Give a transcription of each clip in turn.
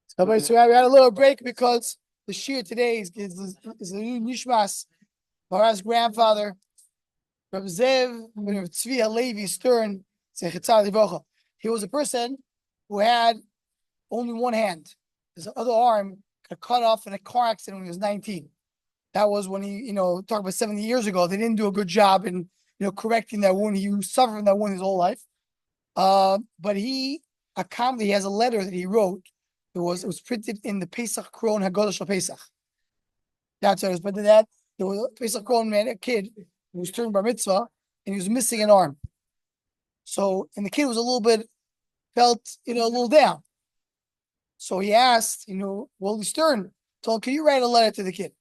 So we had a little break because the shir today is the new Nishmas, Bara's grandfather, Reb Zev, Reb Tzvi Halevi Stern, Zechitzah Livocha. He was a person who had only one hand. His other arm got cut off in a car accident when he was 19. That was when he, talk about 70 years ago. They didn't do a good job in, correcting that wound. He suffered from that wound his whole life. But he has a letter that he wrote. It was printed in the Pesach Kron Hagodash of Pesach. That's what it was. But that there was a Pesach Kron man, a kid who was turned bar mitzvah, and he was missing an arm. So, and the kid was felt a little down. So he asked, Willie Stern, told him, can you write a letter to the kid?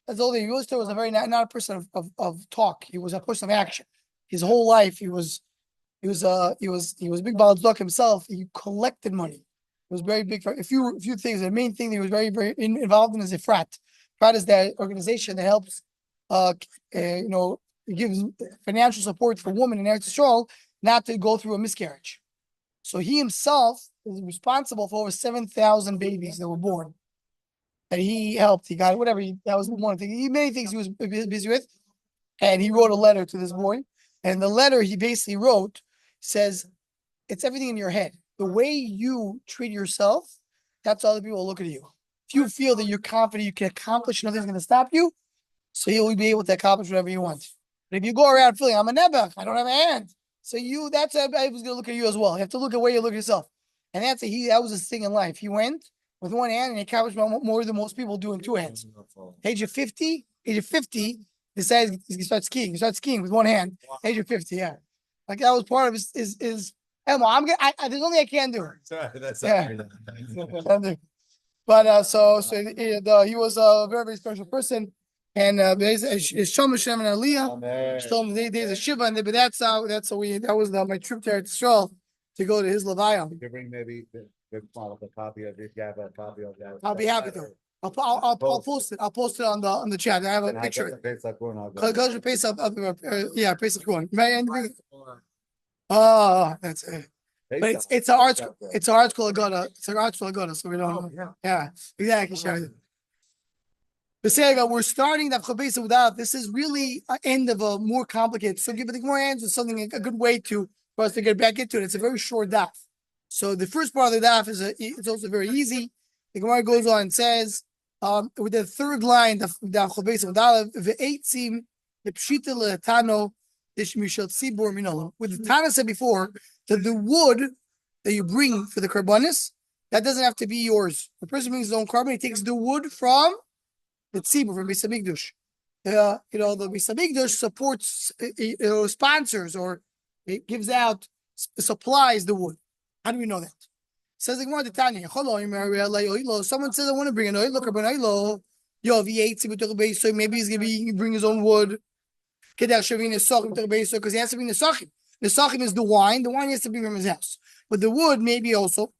That's all. Willie Stern was a very not a person of talk. He was a person of action. His whole life, he was a big Balazok himself. He collected money. It was very big for a few things. The main thing that he was very, very involved in is a frat. Frat is that organization that helps, gives financial support for women in Eretz Yisrael not to go through a miscarriage. So he himself is responsible for over 7,000 babies that were born. That he helped. He got whatever. That was one thing. Many things he was busy with, and he wrote a letter to this boy. And the letter he basically wrote says, it's everything in your head. The way you treat yourself, that's how other people will look at you. If you feel that you're confident you can accomplish, nothing's going to stop you, so you'll be able to accomplish whatever you want. But if you go around feeling, I'm a nebuch, I don't have a hand, so that's how everybody's going to look at you as well. You have to look at where you look at yourself. And that was his thing in life. He went with one hand and he accomplished more than most people do in two hands. Age of 50, he decides he starts skiing. He starts skiing with one hand. Age of 50, yeah. Like that was part of his Emma, there's only I can do. That's yeah. But he was a very, very special person, and there's Shom Hashem and Aliyah. Still there's a Shiva, and that was my trip there to Israel to go to his Levaya. You can bring maybe a copy of it. You have a copy of that. I'll be happy to. I'll post it. I'll post it on the chat. I have a picture. Pesach Korn. Oh, that's it. But it's an art school. It's an art school Agoda. It's an art school Agoda, so we don't. Yeah, exactly. We're starting the Chabesa without. This is really an end of a more complicated. So giving more hands is something a good way for us to get back into it. It's a very short daf. So the first part of the daf it's also very easy. The Gemara goes on and says, with the third line, the Chabesa without the eightim the pshita le'tano. With the Tana said before that the wood that you bring for the karbanis, that doesn't have to be yours. The person brings his own carbon, he takes the wood from the tzibur, from Beis Hamikdash. The Beis Hamikdash supports, sponsors, or it gives out, supplies the wood. How do we know that? Says the Gemara, the Tanya, someone says I want to bring an oil, so maybe he's going to bring his own wood. Because he has to bring the sachim. The sachim is the wine. The wine has to be from his house. But the wood maybe also.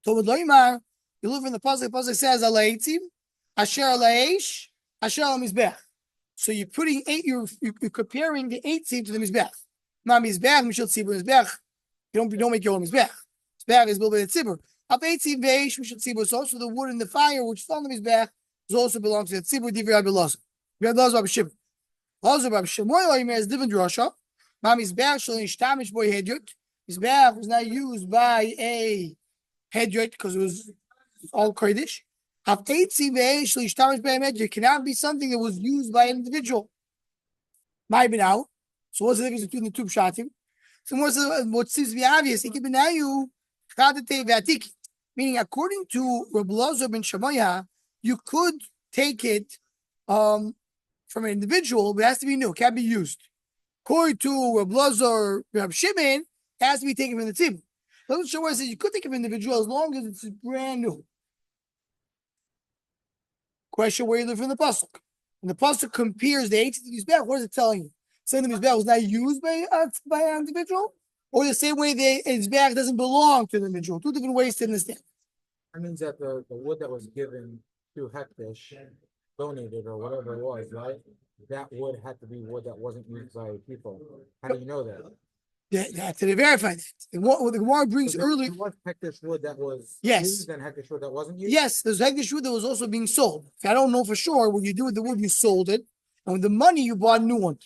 So with Loimar, you look from the pasuk. The pasuk says aleitim, asher aleish, asher al mizbech. So you're putting you're comparing the eitzim to the mizbech. Not mizbech, mishal tzibur mizbech. You don't make your own mizbech. Mizbech is built by the tzibur. Up eitzim beish mishal tzibur. So also the wood and the fire which is on the mizbech also belongs to the tzibur. Divrei Rabbi Shimon. Also, Rabbi Shmuel is different drasha. Mizbeach shel nishtamish boy hedyot. Mizbeach was not used by a hedyot because it was all kodesh. Hafetzi shel nishtamish by a hedyot cannot be something that was used by an individual. Might be now. So what's the difference between the two pshatim? So what seems to be obvious, meaning according to Rabbi Lazar ben Shammaya, you could take it from an individual, but it has to be new. It can't be used. According to Reb Lazar, Reb Shimon, it has to be taken from the tzibur. Doesn't show where it says you could take it from an individual as long as it's brand new. Question where you live from the pasuk. And the pasuk compares the 18th mizbech. What is it telling you? Saying the mizbech was not used by an individual, or the same way the mizbech doesn't belong to the individual. Two different ways to understand. That means that the wood that was given to Hekdesh, donated or whatever it was, right? That wood had to be wood that wasn't used by people. How do you know that? To verify that. And what the Gemara brings earlier. There was hektish wood that was Yes. used and hektish wood that wasn't used? Yes, there's hektish wood that was also being sold. I don't know for sure what you do with the wood, you sold it, and with the money you bought a new one.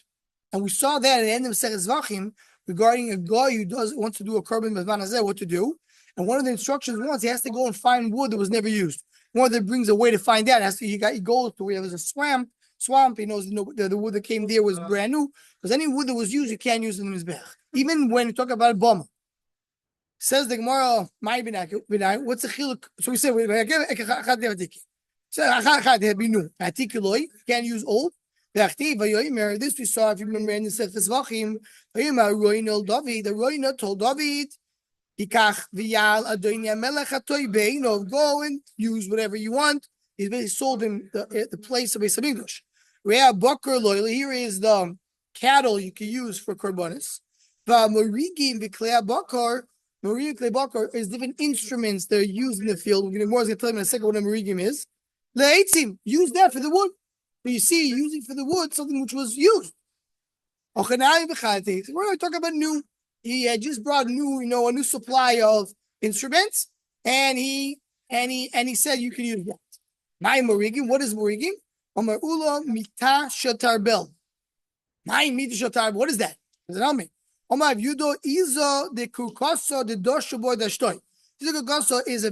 And we saw that at the end of Seches Zvachim regarding a guy who wants to do a korban b'zman hazeh, what to do. And one of the instructions was he has to go and find wood that was never used. One that brings a way to find that. He goes to where there's a swamp. He knows the wood that came there was brand new. Because any wood that was used, you can't use in the mizbech. Even when you talk about a bomb. Says the Gemara, what's the chiluk? So we say, you can't use old. This we saw, if you remember in the Sefer Zvachim, the Roina told David, go and use whatever you want. He basically sold him the place of Beis Hamikdash. Here is the cattle you can use for korbanos. Marigim clay bakar is different instruments that are used in the field. We're going to tell you in a second what a marigim is. Le'etzim, use that for the wood. But you see, using for the wood something which was used. We're going to talk about new. He had just brought a new supply of instruments, and he said you can use that. My marigim, what is marigim? Amar ula mita shatar bel. My mita shatar. What is that? Does it help me? Omar yudo izo de kukaso de doshaboy dashtoy. This kukaso is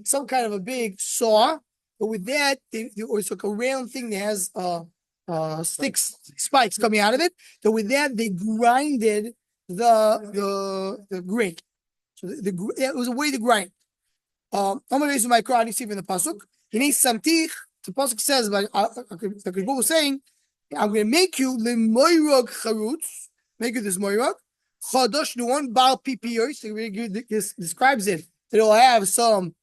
some kind of a big saw, but with that it's like a round thing that has spikes coming out of it. So with that they grinded the grain. So it was a way to grind. I'm going to raise my crowd. You see from the pasuk. Samtich. The pasuk says, but the Rebbe was saying, I'm going to make you lemoyrog charutz. Make it this moirag. Chadash new one bal PPO. So this describes it. It'll have some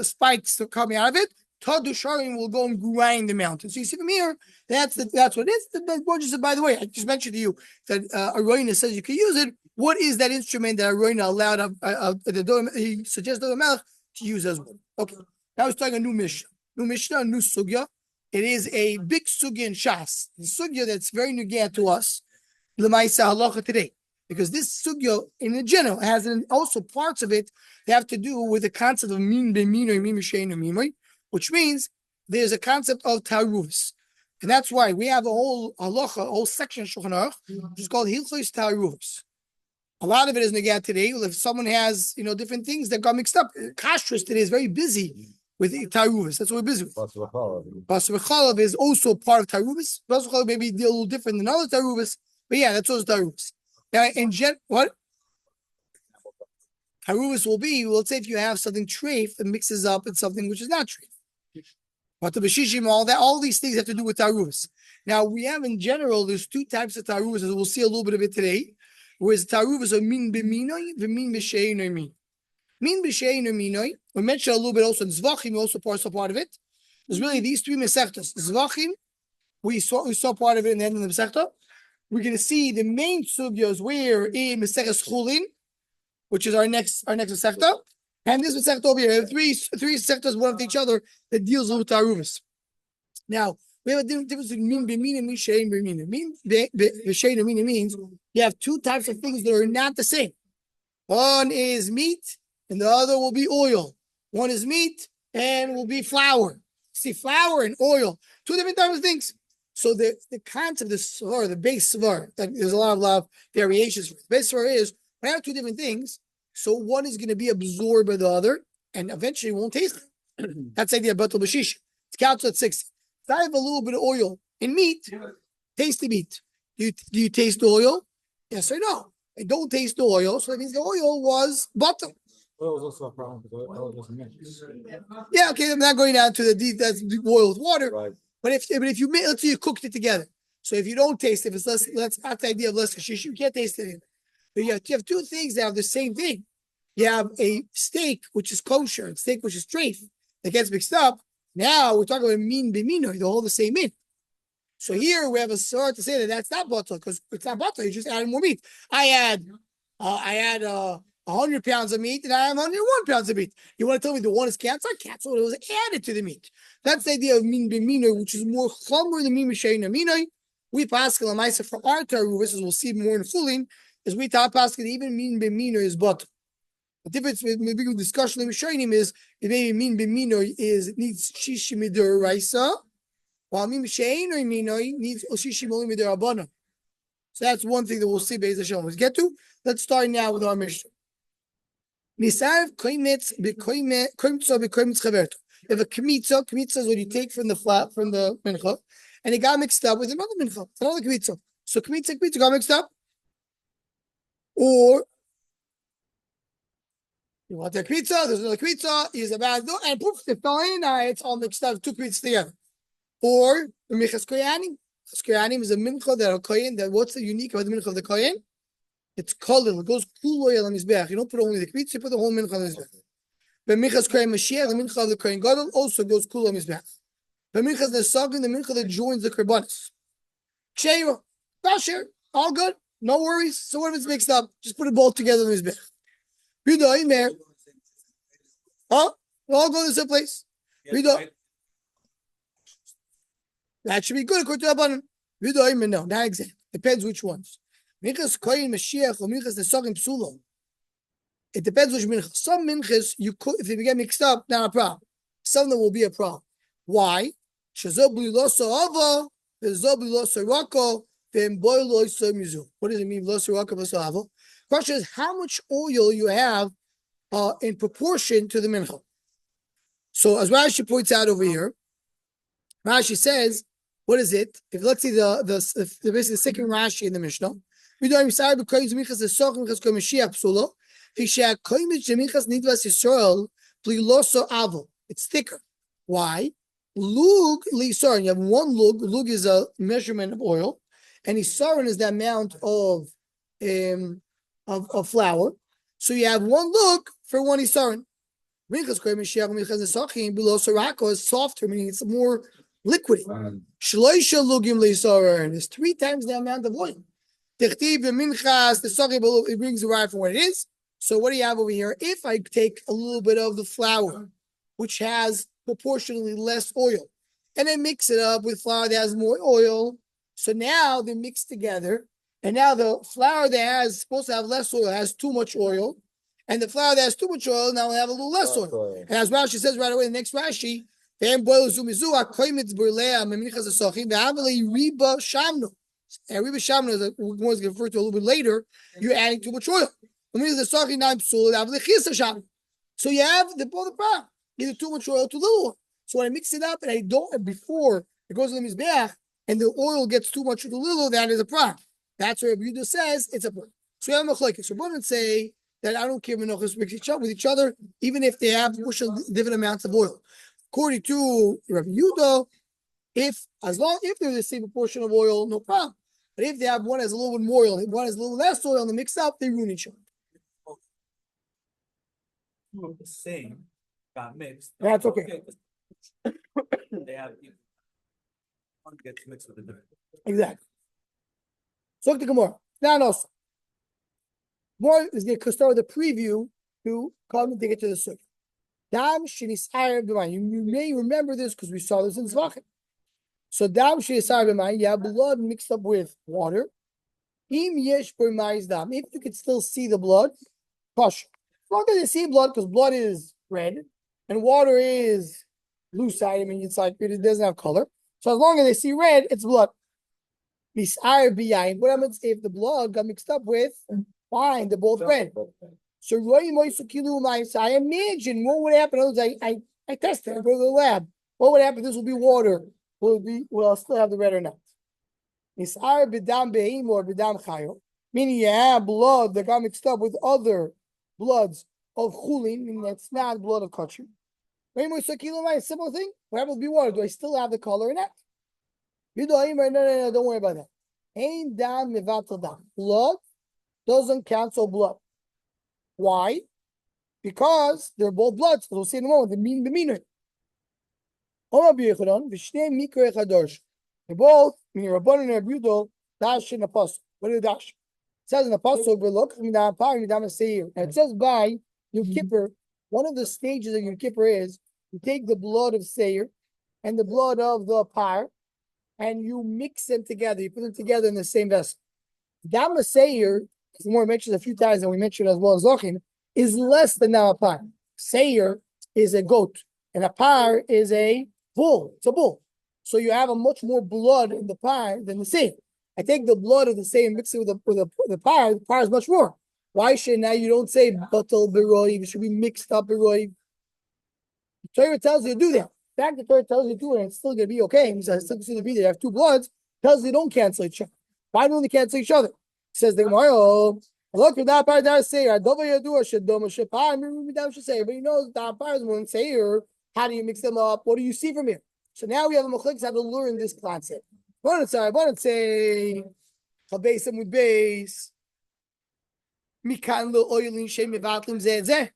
spikes coming out of it. Tadusharim will go and grind the mountain. So you see from here, that's what it is. The board just said, by the way, I just mentioned to you that Aroina says you can use it. What is that instrument that Aroina allowed? He suggests the Melech to use as well. Okay. Now he's talking a new Mishnah. New Mishnah, new Sugya. It is a big Sugya in Shas. The Sugya that's very new to us. L'maisa halacha today, because this sugya in general has also parts of it that have to do with the concept of min b'minoy min b'sheinu mimoy, which means there's a concept of taruvus, and that's why we have a whole halacha, a whole section of Shulchan Aruch, which is called hilchos taruvus. A lot of it is negat today. If someone has different things that got mixed up, kashrus today is very busy with taruvus. That's what we're busy with. Basar v'chalav is also part of taruvus. Basar v'chalav maybe deal a little different than other taruvus. But yeah, that's those taruvus. Now, what taruvus will be? Well, let's say if you have something treif that mixes up in something which is not treif. But the b'shishim, all these things have to do with taruvus. Now, we have in general, there's two types of taruvus, and we'll see a little bit of it today. Whereas taruvus are min b'minoi, v'min b'sheinu min. Min b'sheinu minoi. We mentioned a little bit also in Zvachim, also part of it. There's really these three mesechtos. Zvachim, we saw part of it in the end of the mesechta. We're going to see the main sugyos where in Meseches Chulin, which is our next sector, and this sector over here. Three sectors, one of each other, that deals with taruvus. Now we have a difference between min b'min and min shein b'min. Min b'shein b'min means you have two types of things that are not the same. One is meat, and the other will be oil. One is meat and will be flour. See, flour and oil, two different types of things. So the concept of the svar, the base svar, there's a lot of variations. The base svar is we have two different things. So one is going to be absorbed by the other, and eventually won't taste it. That's the idea of batal bashish. It's counted at 60. If I have a little bit of oil in meat, taste the meat. Do you taste the oil? Yes or no? I don't taste the oil, so that means the oil was butter. Oil was also a problem because oil was mixed. Yeah, okay, I'm not going down to the deep, that's oil with water. Right. But if you let's say you cooked it together. So if you don't taste it, if it's less, that's not the idea of less kashish, you can't taste it. But you have two things that have the same thing. You have a steak which is kosher, and steak which is treif that gets mixed up. Now we're talking about min b'mino, they're all the same min. So here we have a sort to say that that's not butter because it's not butter. You just add more meat. I had 100 pounds of meat and I have 101 pounds of meat. You want to tell me the one is cancer? Cancer, it was added to the meat. That's the idea of min b'mino, which is more chomer than min b'shein aminoi. We pass l'maisa for our taruvus, as we'll see more in fulling. is we talk paskin even mean b'mino is but. The difference with the big discussion of Rishonim is it may mean b'mino is it needs shishi midur raisa, while mean she'ein or mino needs shishi molim midur abana. So that's one thing that we'll see Be'ez Hashem. Let's get to. Let's start now with our Mishnah. Nisav koimitz b'koimitza b'koimitz chaverto. If a kmitza is what you take from the mincha, and it got mixed up with another mincha. It's another kmitza. So kmitza got mixed up. Or you want a kmitza, there's another kmitza, is a bad no, and poof, it fell in, it's all mixed up, two kmitzas together. Or the Yechezkel. Yechezkel is a mincha that a kohen, that what's the unique about the mincha of the kohen? It's kolil, it goes kuloy on the mizbeach. You don't put only the kmitza, you put the whole mincha on the mizbeach. But Yechezkel Mashiach, the mincha of the kohen gadol, also goes kuloy on the mizbeach. But mincha the sagin, the mincha that joins the karbanis. Sheira, basher, all good, no worries. So what if it's mixed up? Just put it both together on the mizbeach. Huh? We'll all go to the same place. That should be good according to Rabbanan. No, not exactly. Depends which ones. Minchas koyin Mashiach or minchas nesagim psulo. It depends which minchas. Some minchas you could, if they get mixed up, not a problem. Some of them will be a problem. Why? What does it mean? Question is how much oil you have in proportion to the mincha. So as Rashi points out over here, Rashi says, what is it? If let's see basically the second Rashi in the Mishnah, it's thicker. Why? Lug, you have one lug. Lug is a measurement of oil, and isaron is the amount of flour. So you have one lug for one isaron. Minchas koyin Mashiach minchas nesachim below sorako is softer, meaning it's more liquidy. Shloisha lugim leisaron is 3 times the amount of oil. Techtiv minchas nesachim it brings the right from what it is. So what do you have over here? If I take a little bit of the flour, which has proportionally less oil, and then mix it up with flour that has more oil, so now they mix together, and now the flour that has supposed to have less oil has too much oil, and the flour that has too much oil now will have a little less oil. And as Rashi says right away in the next Rashi, and riba shamno is we're going to refer to a little bit later. You're adding too much oil. So you have the problem. Either too much oil or too little oil. So when I mix it up and I don't, before it goes in the mizbeach and the oil gets too much or too little, that is a problem. That's where Yehuda says it's a problem. So we have a machlokes. So wouldn't say that I don't care Menachos mix with each other, even if they have different amounts of oil. According to Rabbi Yehuda, if they're the same proportion of oil, no problem. But if they have one has a little bit more oil, one has a little less oil, and they mix up, they ruin each other. The same got mixed. That's okay. They have one gets mixed with the different. Exactly. So look at the Gemara. Now also. More is going to start with a preview to come to get to the sukkah. Dam shenisar b'mayim. You may remember this because we saw this in Zvachim. So dam shenisar b'mayim, you have blood mixed up with water. Im yesh b'mayis dam. If you could still see the blood, kosher. As long as you see blood, because blood is red and water is blue side. I mean, it's like it doesn't have color. So as long as they see red, it's blood. Nisar b'yayin. What happens if the blood got mixed up with wine? They're both red. So I imagine what would happen. I tested. I go to the lab. What would happen? This will be water. Will I still have the red or not? Nisar b'dam be'im or b'dam chayo. Meaning you have blood that got mixed up with other bloods of chulin, meaning that's not blood of kosher. Similar thing. What happens to be water? Do I still have the color or not? No, don't worry about that. Blood doesn't cancel blood. Why? Because they're both bloods. We'll see in a moment. They mean the meaner. They both mean Rabbanan and Abudo dash in the apostle. What is dash? It says in the apostle, and it says by Yom Kippur, one of the stages of Yom Kippur is you take the blood of Seir and the blood of the par, and you mix them together. You put them together in the same vessel. Dam Seir the more mentioned a few times, and we mentioned as well as Zochin, is less than now a par. Seir is a goat, and a par is a bull. It's a bull. So you have a much more blood in the par than the Seir. I take the blood of the Seir and mix it with the par. The par is much more. Why should now you don't say batal beroiv? It should be mixed up beroiv. The Torah tells you to do that. The fact the Torah tells you to do it, and it's still going to be okay. It says it's still going to be there. You have two bloods. Tells you don't cancel each other. Why don't they cancel each other? Says the Gemara, look at that part that I say, I don't do a shadoma shapar, say, but you know that part is one sayer. How do you mix them up? What do you see from here? So now we have a machlik have to learn this concept. One say chabesim with base. Mikan lo oilin shem mevatlim zeh.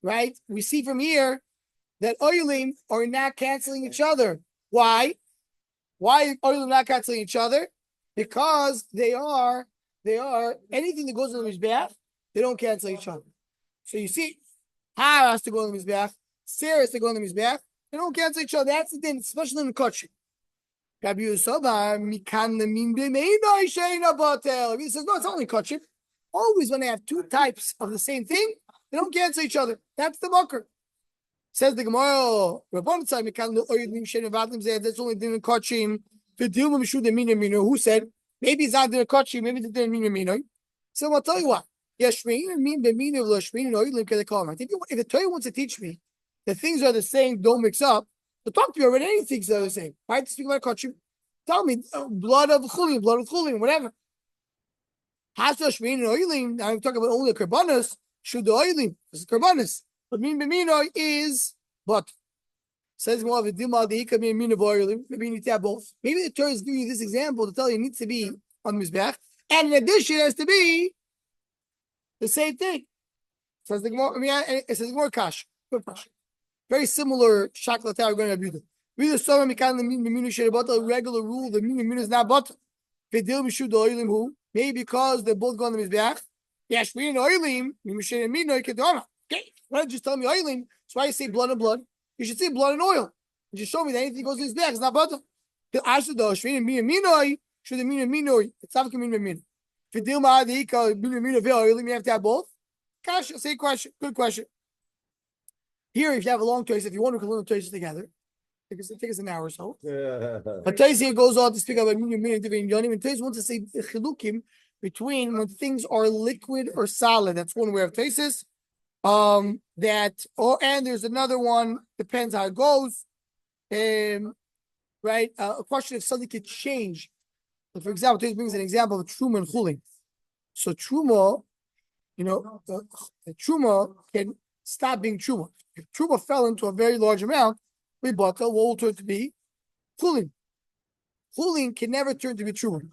Right? We see from here that oilim are not canceling each other. Why? Why are oilim not canceling each other? Because they are anything that goes on the mizbeach, they don't cancel each other. So you see, Har has to go on the mizbeach, Sarah has to go on the mizbeach. They don't cancel each other. That's the thing, especially in the kosher. Rabbi Yosef, mikan lemin b'meinai sheina batel. He says no, it's only kosher. Always when they have two types of the same thing, they don't cancel each other. That's the mucker. Says the Gemara, that's only din kosher. Who said maybe it's not din kosher, maybe it's din minoi. So I'll tell you what. I think if the Torah wants to teach me that things are the same, don't mix up. But talk to me already. Anything are the same. Right? Speak about kosher. Tell me blood of chulin, whatever. I'm talking about only the karbanos. Should the oilim? This is karbanos. But minoi is but. Says more of a dima the ika min of oilim. Maybe you need to have both. Maybe the Torah is giving you this example to tell you it needs to be on the mizbeach, and in addition, it has to be the same thing. Says the Gemara. It says more kash. Good kash. Very similar shaklat we're going to abuse. We the summer mikan the minu sherabot a regular rule. The minu is not but. Vidil mishu the oilim who maybe because they both go on the mizbeach. Yes, we in oilim minu sheremino kedama. Okay, why don't you just tell me oilim? That's why you say blood and blood. You should say blood and oil. You just show me that anything goes in his back. It's not butter. The ashud the shvin minoi should the minoi. It's not coming min. Fidil ma'adika minoi ve'oilim. You have to have both. Gosh, say question. Good question. Here, if you have a long choice, if you want to learn choices together, take us an hour or so. But Taisi goes on to speak about different yonim, and Taisi wants to say chilukim between when things are liquid or solid. That's one way of Taisis. And there's another one, depends how it goes. Right? A question if something could change. So for example, this brings an example of truma and chulin. So truma, the truma can stop being truma. If truma fell into a very large amount, we bought what will turn to be chulin. Chulin can never turn to be truma.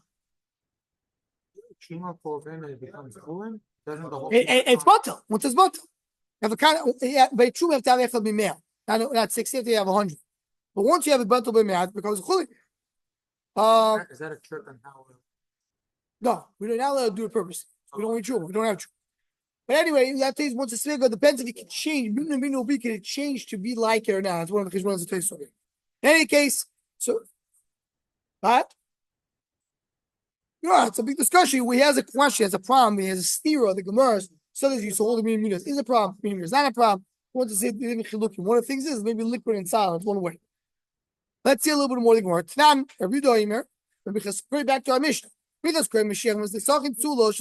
Truma falls in and it becomes chulin. Doesn't the whole It's butter. Once it's butter. You have a kind of, by true, you have to have echad b'mea. Not 60, you have 100. But once you have a batal b'mea, it becomes chuli. Is that a trick on how? No, we don't now let it do it purpose. We don't want true. We don't have true. But anyway, that thing once it's svega, depends if it can change. Can it change to be like it or not? That's one of the chishbonos that takes over. In any case, so what? Yeah, it's a big discussion. He has a question, he has a problem, he has a stira, the Gemara's. So there's you so all the meaning is a problem, meaning is not a problem. I want to say one of the things is maybe liquid and solid, one way. Let's see a little bit more of the Gemara. Tnan, every doimer, because pray back to our Mishnah. With us, Krim Mashiach was the Sachin Tulo,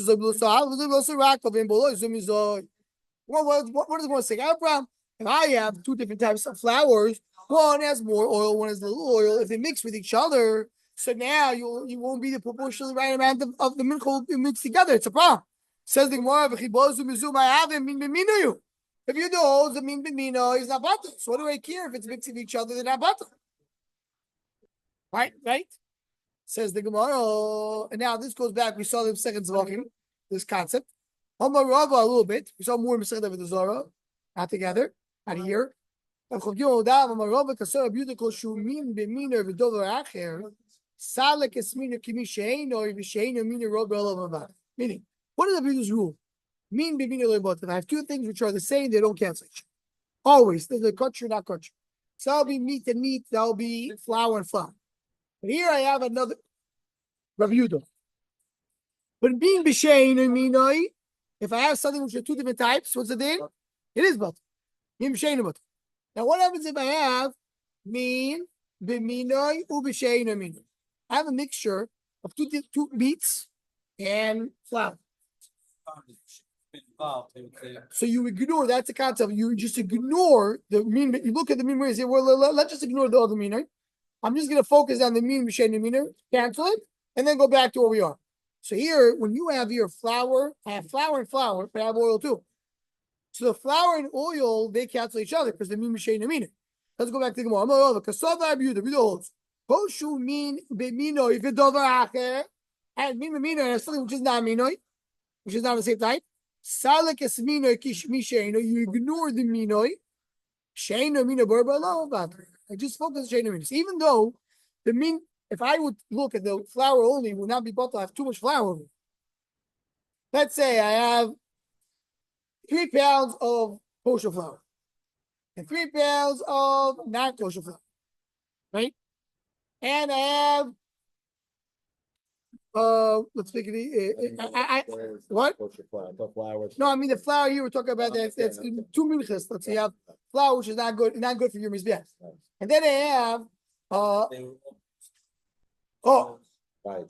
what does one say? I have a problem. If I have two different types of flowers, one has more oil, one has little oil. If they mix with each other, so now you won't be the proportionally right amount of the milk mixed together. It's a problem. Says the Gemara, if you do the mean bimino is not butter. So what do I care if it's mixing with each other? They're not butter. Right? Says the Gemara. And now this goes back. We saw the second Zvachim, this concept. Rava a little bit. We saw more in Masechet of the Zara. Not together. Not here. Meaning, what is the Abiyu's rule? If I have two things which are the same, they don't cancel each other. Always. There's a kosher, not kosher. So that'll be meat and meat. That'll be flour and flour. But here I have another Rav Yehuda. But being b'shein minoi, if I have something which are two different types, what's the din? It is butter. Being b'shein butter. Now, what happens if I have min b'minoi u b'shein minoi? I have a mixture of two beets and flour. So you ignore, that's the concept. You just ignore the mean. You look at the mean and say, well, let's just ignore the other meaner. I'm just going to focus on the mean b'shein meaner, cancel it, and then go back to where we are. So here, when you have here flour, I have flour and flour, but I have oil too. So the flour and oil, they cancel each other because the mean b'shein meaner. Let's go back to the Gemara. Kasava abuda, read the holds. Koshu mean b'mino, if it dover acher, and mean b'mino, and something which is not minoi, which is not the same type. Salak es minoi kish misheino, you ignore the minoi. Sheino mina berba lo I just focus on sheino minos. Even though the mean, if I would look at the flour only, it would not be bottle. I have too much flour. Let's say I have 3 pounds of kosher flour and 3 pounds of not kosher flour, right? And I have let's make it what? No, I mean the flour here we're talking about that's 2 minchas. Let's say you have flour which is not good for your mizbeach. And then I have Right.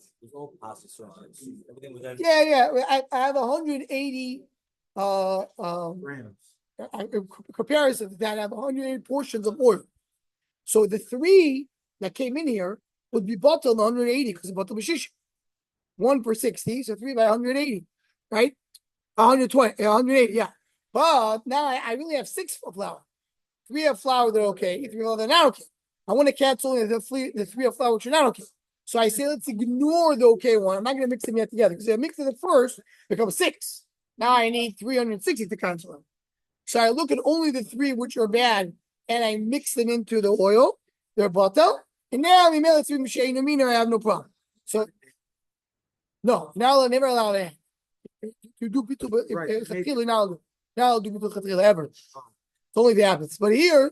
Yeah. I have 180 grams. in comparison to that, I have 180 portions of oil. So the 3 that came in here would be bottled 180 because it's bottled b'shish. 1 per 60, so 3 by 180, right? 120, 180, yeah. But now I really have 6 of flour. 3 of flour that are okay, 3 of they're not okay. I want to cancel the 3 of flour which are not okay. So I say let's ignore the okay one. I'm not going to mix them yet together because if I mix it at first, it becomes 6. Now I need 360 to cancel them. So I look at only the 3 which are bad and I mix them into the oil, they're bottled, and now we mail it through machine amino, I have no problem. So no, now I'll never allow that. You do bittul, but it's a kill now. Now I'll do bittul ever. It's only the habits. But here,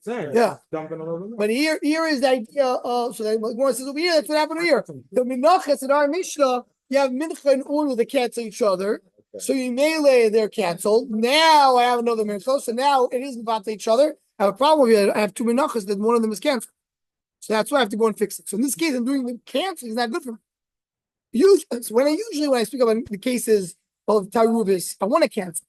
yeah. But here is the idea. So the Gemara says over here, that's what happened here. The Menachos in our Mishnah, you have mincha and oil that cancel each other. So you melee, they're canceled. Now I have another Menachos, so now it isn't about each other. I have a problem with it. I have 2 Menachos that one of them is canceled. So that's why I have to go and fix it. So in this case, I'm doing the cancel is not good for me. When I speak about the cases of Tarubis, I want to cancel.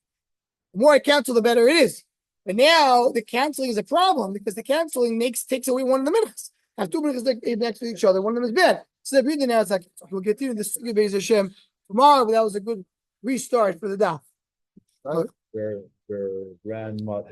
The more I cancel, the better it is. But now the canceling is a problem because the canceling takes away one of the minutes. I have 2 minutes next to each other. One of them is bad. So the reason now is like we'll get into this Beis Hashem tomorrow, but that was a good restart for the daf. Your grandmother.